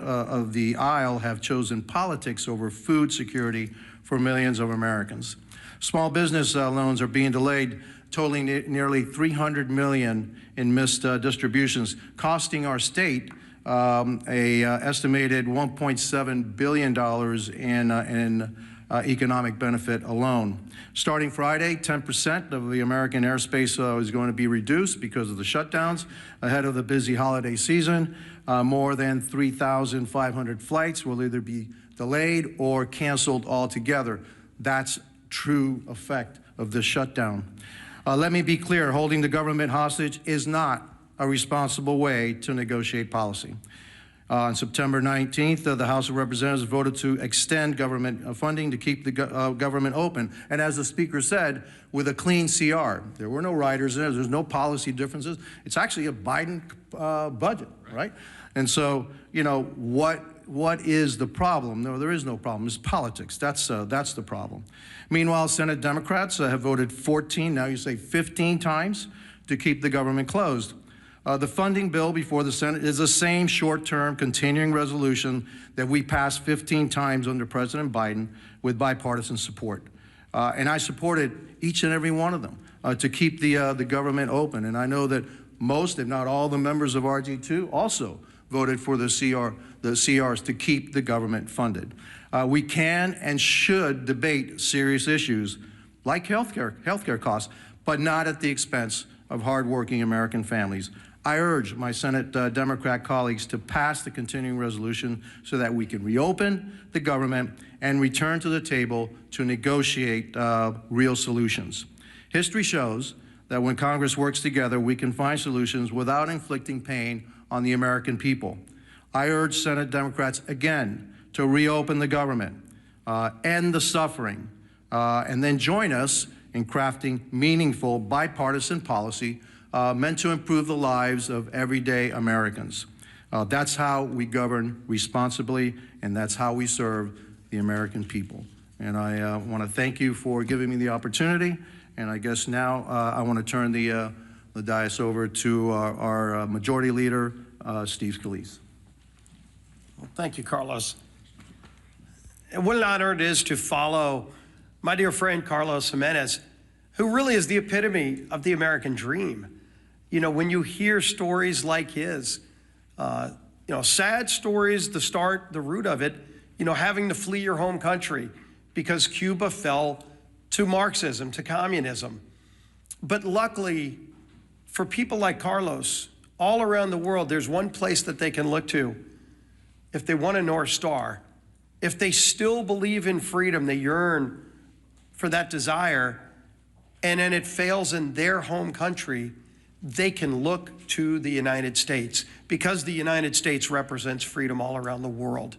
of the aisle have chosen politics over food security for millions of Americans. Small business loans are being delayed, totaling nearly $300 million in missed distributions, costing our state a estimated $1.7 billion in economic benefit alone. Starting Friday, 10% of the American airspace is going to be reduced because of the shutdowns ahead of the busy holiday season. More than 3,500 flights will either be delayed or canceled altogether. That's true effect of this shutdown. Let me be clear, holding the government hostage is not a responsible way to negotiate policy. On September 19th, the House of Representatives voted to extend government funding to keep the government open. And as the Speaker said, with a clean CR. There were no riders in it. There's no policy differences. It's actually a Biden budget, right? And so, you know, what is the problem? No, there is no problem. It's politics. That's the problem. Meanwhile, Senate Democrats have voted 14, now you say 15 times to keep the government closed. The funding bill before the Senate is the same short-term continuing resolution that we passed 15 times under President Biden with bipartisan support. And I supported each and every one of them to keep the government open. And I know that most, if not all, the members of RG2 also voted for the CRs to keep the government funded. We can and should debate serious issues like healthcare costs, but not at the expense of hardworking American families. I urge my Senate Democrat colleagues to pass the continuing resolution so that we can reopen the government and return to the table to negotiate real solutions. History shows that when Congress works together, we can find solutions without inflicting pain on the American people. I urge Senate Democrats again to reopen the government, end the suffering, and then join us in crafting meaningful bipartisan policy meant to improve the lives of everyday Americans. That's how we govern responsibly, and that's how we serve the American people. And I want to thank you for giving me the opportunity. And I guess now I want to turn the dais over to our Majority Leader, Steve Scalise. Well, thank you, Carlos. And what an honor it is to follow my dear friend Carlos Jimenez, who really is the epitome of the American dream. You know, when you hear stories like his, you know, sad stories, the root of it, you know, having to flee your home country because Cuba fell to Marxism, to communism. But luckily, for people like Carlos, all around the world, there's one place that they can look to if they want a North Star. If they still believe in freedom, they yearn for that desire, and then it fails in their home country, they can look to the United States because the United States represents freedom all around the world.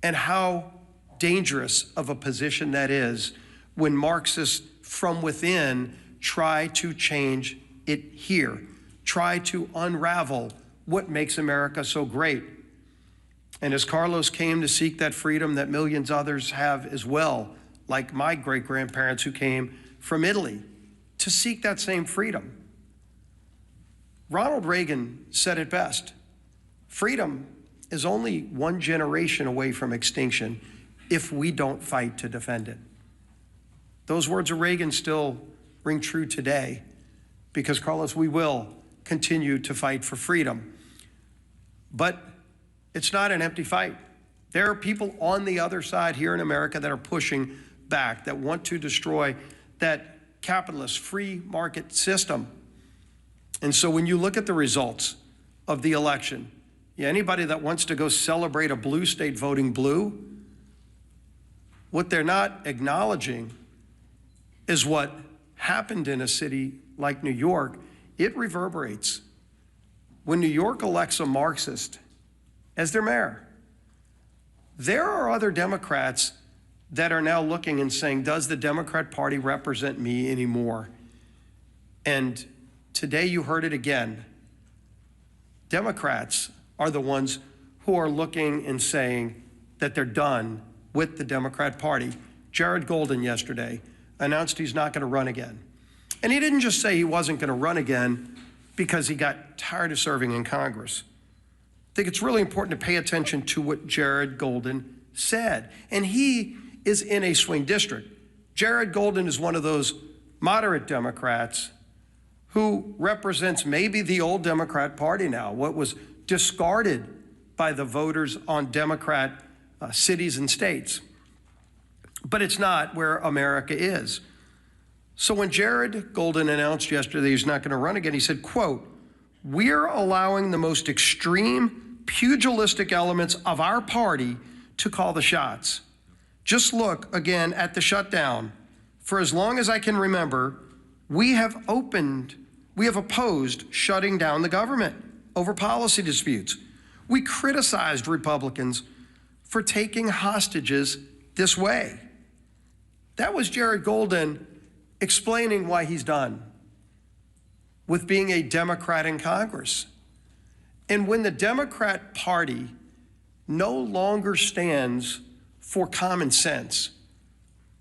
And how dangerous of a position that is when Marxists from within try to change it here, try to unravel what makes America so great. And as Carlos came to seek that freedom that millions others have as well, like my great-grandparents who came from Italy to seek that same freedom. Ronald Reagan said it best: freedom is only one generation away from extinction if we don't fight to defend it. Those words of Reagan still ring true today because, Carlos, we will continue to fight for freedom. But it's not an empty fight. There are people on the other side here in America that are pushing back, that want to destroy that capitalist free market system. And so when you look at the results of the election, anybody that wants to go celebrate a blue state voting blue, what they're not acknowledging is what happened in a city like New York. It reverberates. When New York elects a Marxist as their mayor, there are other Democrats that are now looking and saying, does the Democrat Party represent me anymore? And today you heard it again. Democrats are the ones who are looking and saying that they're done with the Democrat Party. Jared Golden yesterday announced he's not going to run again. And he didn't just say he wasn't going to run again because he got tired of serving in Congress. I think it's really important to pay attention to what Jared Golden said. And he is in a swing district. Jared Golden is one of those moderate Democrats who represents maybe the old Democrat Party now, what was discarded by the voters on Democrat cities and states. But it's not where America is. So when Jared Golden announced yesterday he's not going to run again, he said, quote, "We're allowing the most extreme pugilistic elements of our party to call the shots. Just look again at the shutdown. For as long as I can remember, we have opposed shutting down the government over policy disputes. We criticized Republicans for taking hostages this way." That was Jared Golden explaining why he's done with being a Democrat in Congress. And when the Democrat Party no longer stands for common sense,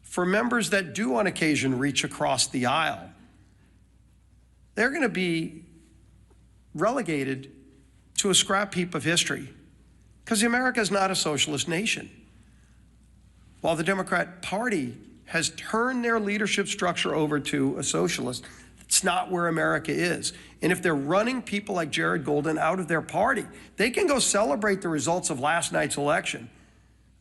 for members that do on occasion reach across the aisle, they're going to be relegated to a scrap heap of history, because America is not a socialist nation. While the Democrat Party has turned their leadership structure over to a socialist, it's not where America is. And if they're running people like Jared Golden out of their party, they can go celebrate the results of last night's election.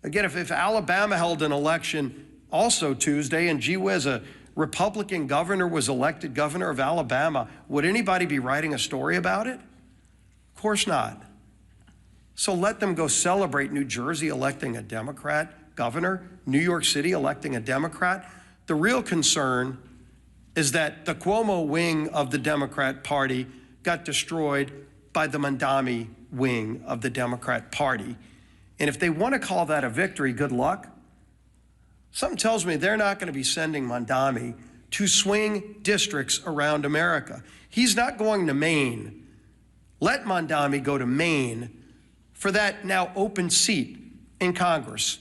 Again, if Alabama held an election also Tuesday, and gee whiz, a Republican governor was elected governor of Alabama, would anybody be writing a story about it? Of course not. So let them go celebrate New Jersey electing a Democrat governor, New York City electing a Democrat. The real concern is that the Cuomo wing of the Democrat Party got destroyed by the Mondami wing of the Democrat Party. And if they want to call that a victory, good luck. Something tells me they're not going to be sending Mondami to swing districts around America. He's not going to Maine. Let Mondami go to Maine for that now open seat in Congress,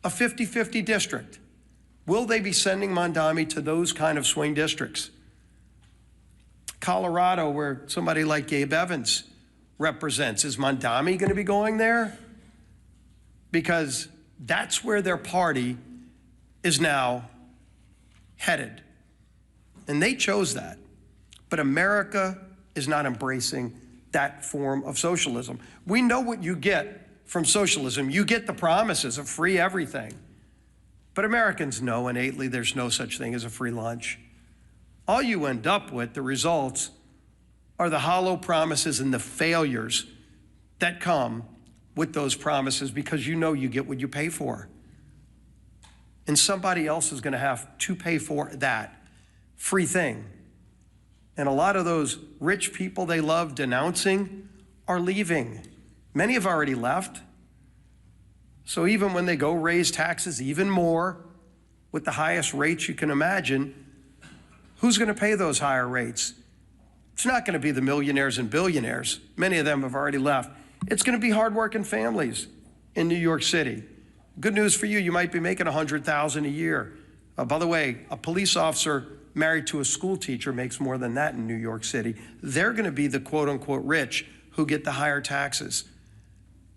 a 50-50 district. Will they be sending Mondami to those kind of swing districts? Colorado, where somebody like Gabe Evans represents, is Mondami going to be going there? Because that's where their party is now headed. And they chose that. But America is not embracing that form of socialism. We know what you get from socialism. You get the promises of free everything. But Americans know innately there's no such thing as a free lunch. All you end up with, the results, are the hollow promises and the failures that come with those promises, because you know you get what you pay for. And somebody else is going to have to pay for that free thing. And a lot of those rich people they love denouncing are leaving. Many have already left. So even when they go raise taxes even more with the highest rates you can imagine, who's going to pay those higher rates? It's not going to be the millionaires and billionaires. Many of them have already left. It's going to be hardworking families in New York City. Good news for you, you might be making $100,000 a year. By the way, a police officer married to a school teacher makes more than that in New York City. They're going to be the quote unquote rich who get the higher taxes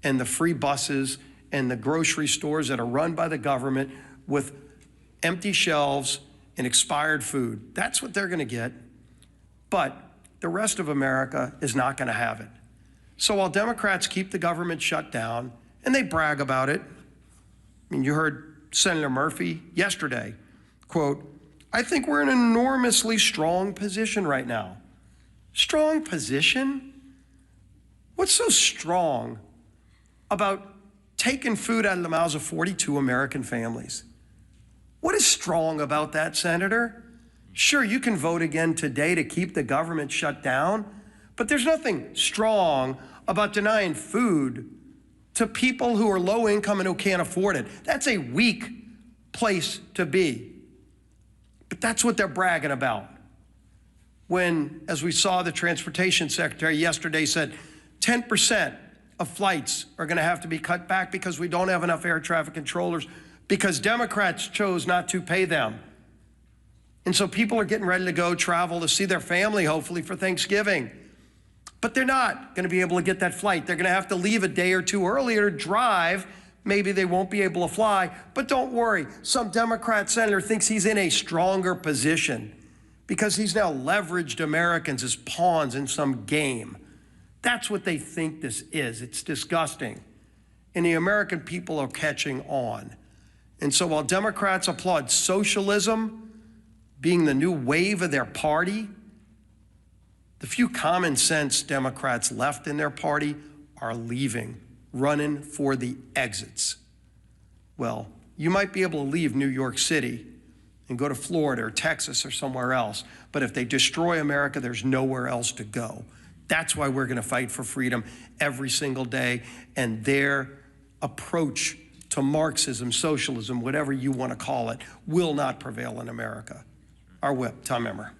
and the free buses and the grocery stores that are run by the government with empty shelves and expired food. That's what they're going to get. But the rest of America is not going to have it. So while Democrats keep the government shut down, and they brag about it, I mean, you heard Senator Murphy yesterday, quote, "I think we're in an enormously strong position right now." Strong position? What's so strong about taking food out of the mouths of 42 American families? What is strong about that, Senator? Sure, you can vote again today to keep the government shut down, but there's nothing strong about denying food to people who are low income and who can't afford it. That's a weak place to be. But that's what they're bragging about. When, as we saw, the transportation secretary yesterday said 10% of flights are going to have to be cut back because we don't have enough air traffic controllers because Democrats chose not to pay them. And so people are getting ready to go travel to see their family, hopefully, for Thanksgiving. But they're not going to be able to get that flight. They're going to have to leave a day or two earlier to drive. Maybe they won't be able to fly, but don't worry. Some Democrat senator thinks he's in a stronger position because he's now leveraged Americans as pawns in some game. That's what they think this is. It's disgusting. And the American people are catching on. And so while Democrats applaud socialism being the new wave of their party, the few common sense Democrats left in their party are leaving, running for the exits. Well, you might be able to leave New York City and go to Florida or Texas or somewhere else, but if they destroy America, there's nowhere else to go. That's why we're going to fight for freedom every single day, and their approach to Marxism, socialism, whatever you want to call it, will not prevail in America. Our whip, Tom Emmer.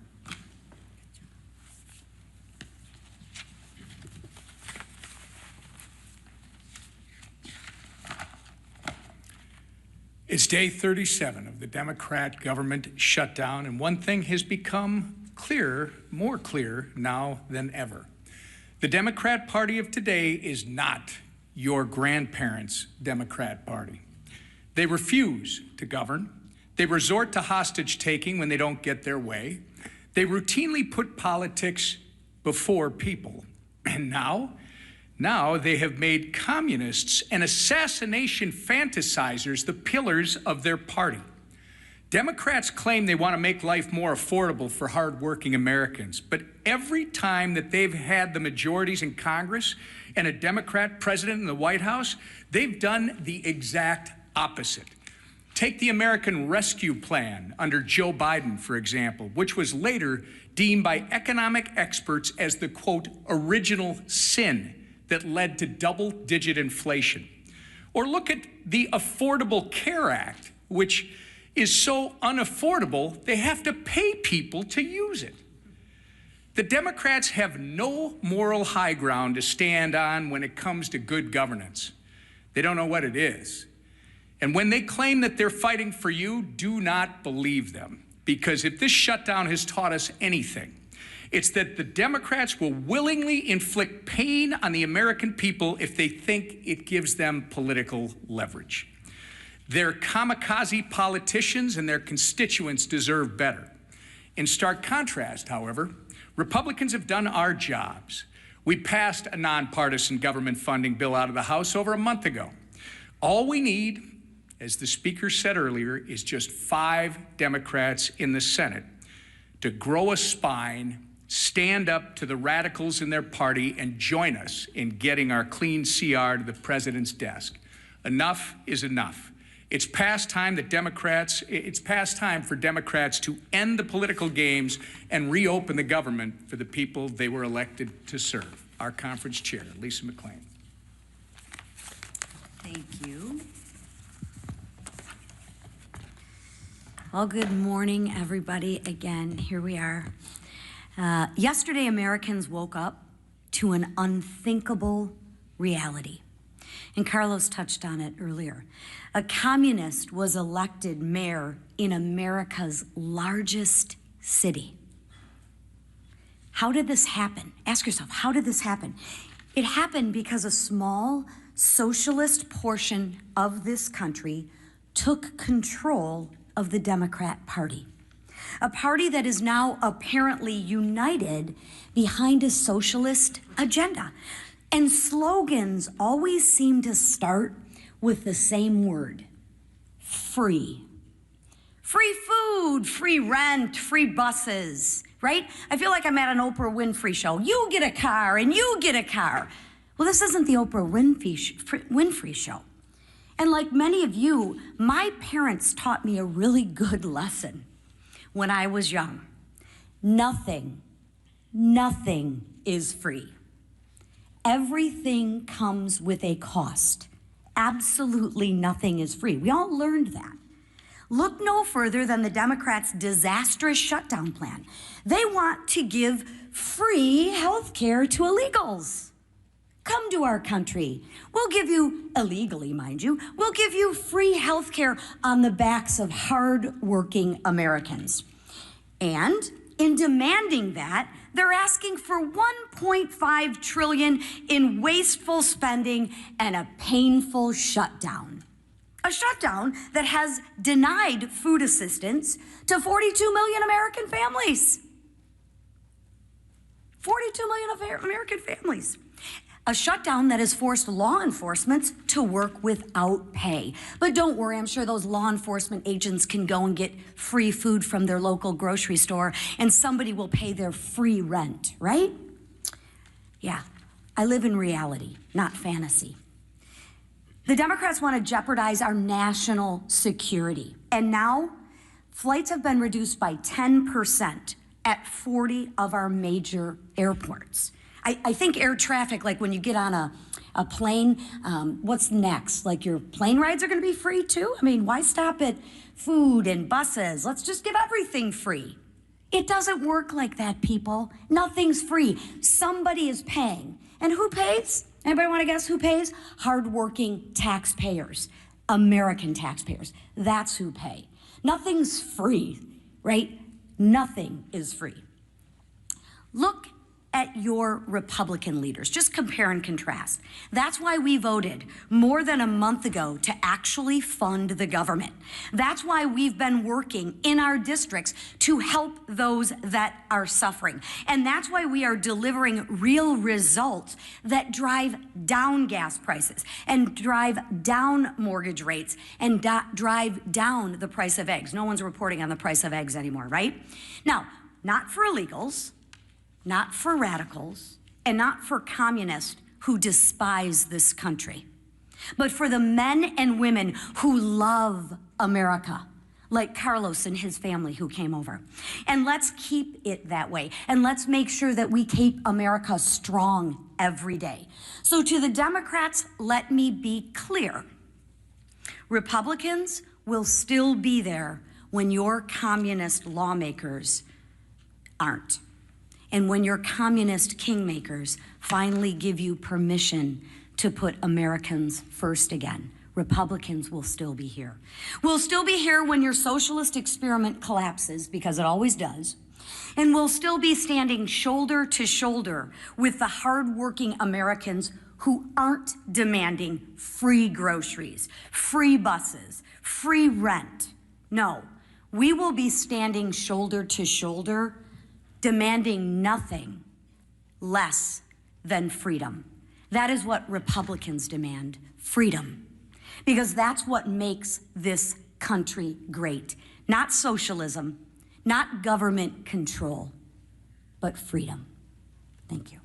It's day 37 of the Democrat government shutdown, and one thing has become clearer, more clear now than ever. The Democrat Party of today is not your grandparents' Democrat Party. They refuse to govern. They resort to hostage-taking when they don't get their way. They routinely put politics before people. And now they have made communists and assassination fantasizers the pillars of their party. Democrats claim they want to make life more affordable for hardworking Americans, but every time that they've had the majorities in Congress and a Democrat president in the White House, they've done the exact opposite. Take the American Rescue Plan under Joe Biden, for example, which was later deemed by economic experts as the, quote, original sin that led to double-digit inflation. Or look at the Affordable Care Act, which is so unaffordable, they have to pay people to use it. The Democrats have no moral high ground to stand on when it comes to good governance. They don't know what it is. And when they claim that they're fighting for you, do not believe them. Because if this shutdown has taught us anything, it's that the Democrats will willingly inflict pain on the American people if they think it gives them political leverage. Their kamikaze politicians and their constituents deserve better. In stark contrast, however, Republicans have done our jobs. We passed a nonpartisan government funding bill out of the House over a month ago. All we need, as the Speaker said earlier, is just 5 Democrats in the Senate to grow a spine, stand up to the radicals in their party, and join us in getting our clean CR to the president's desk. Enough is enough. It's past time for Democrats to end the political games and reopen the government for the people they were elected to serve. Our conference chair, Lisa McClain. Thank you. Well, good morning, everybody. Again, here we are. Yesterday, Americans woke up to an unthinkable reality. And Carlos touched on it earlier. A communist was elected mayor in America's largest city. How did this happen? Ask yourself, how did this happen? It happened because a small socialist portion of this country took control of the Democrat Party. A party that is now apparently united behind a socialist agenda. And slogans always seem to start with the same word: free. Free food, free rent, free buses, right? I feel like I'm at an Oprah Winfrey show. You get a car and you get a car. Well, this isn't the Oprah Winfrey show. And like many of you, my parents taught me a really good lesson when I was young. Nothing is free. Everything comes with a cost. Absolutely nothing is free. We all learned that. Look no further than the Democrats' disastrous shutdown plan. They want to give free health care to illegals. Come to our country. We'll give you, illegally, mind you, we'll give you free health care on the backs of hard-working Americans. And in demanding that, They're asking for $1.5 trillion in wasteful spending and a painful shutdown. A shutdown that has denied food assistance to 42 million American families. 42 million American families. A shutdown that has forced law enforcement to work without pay. But don't worry, I'm sure those law enforcement agents can go and get free food from their local grocery store and somebody will pay their free rent, right? Yeah, I live in reality, not fantasy. The Democrats want to jeopardize our national security. And now, flights have been reduced by 10% at 40 of our major airports. I think air traffic, like when you get on a plane, what's next? Like your plane rides are gonna be free too? I mean, why stop at food and buses? Let's just give everything free. It doesn't work like that, people. Nothing's free. Somebody is paying. And who pays? Anybody wanna guess who pays? Hardworking taxpayers, American taxpayers. That's who pay. Nothing's free, right? Nothing is free. Look at your Republican leaders. Just compare and contrast. That's why we voted more than a month ago to actually fund the government. That's why we've been working in our districts to help those that are suffering. And that's why we are delivering real results that drive down gas prices and drive down mortgage rates and drive down the price of eggs. No one's reporting on the price of eggs anymore, right? Now, not for illegals, not for radicals, and not for communists who despise this country, but for the men and women who love America, like Carlos and his family who came over. And let's keep it that way. And let's make sure that we keep America strong every day. So to the Democrats, let me be clear. Republicans will still be there when your communist lawmakers aren't. And when your communist kingmakers finally give you permission to put Americans first again, Republicans will still be here. We'll still be here when your socialist experiment collapses, because it always does. And we'll still be standing shoulder to shoulder with the hardworking Americans who aren't demanding free groceries, free buses, free rent. No, we will be standing shoulder to shoulder, demanding nothing less than freedom. That is what Republicans demand, freedom. Because that's what makes this country great. Not socialism, not government control, but freedom. Thank you.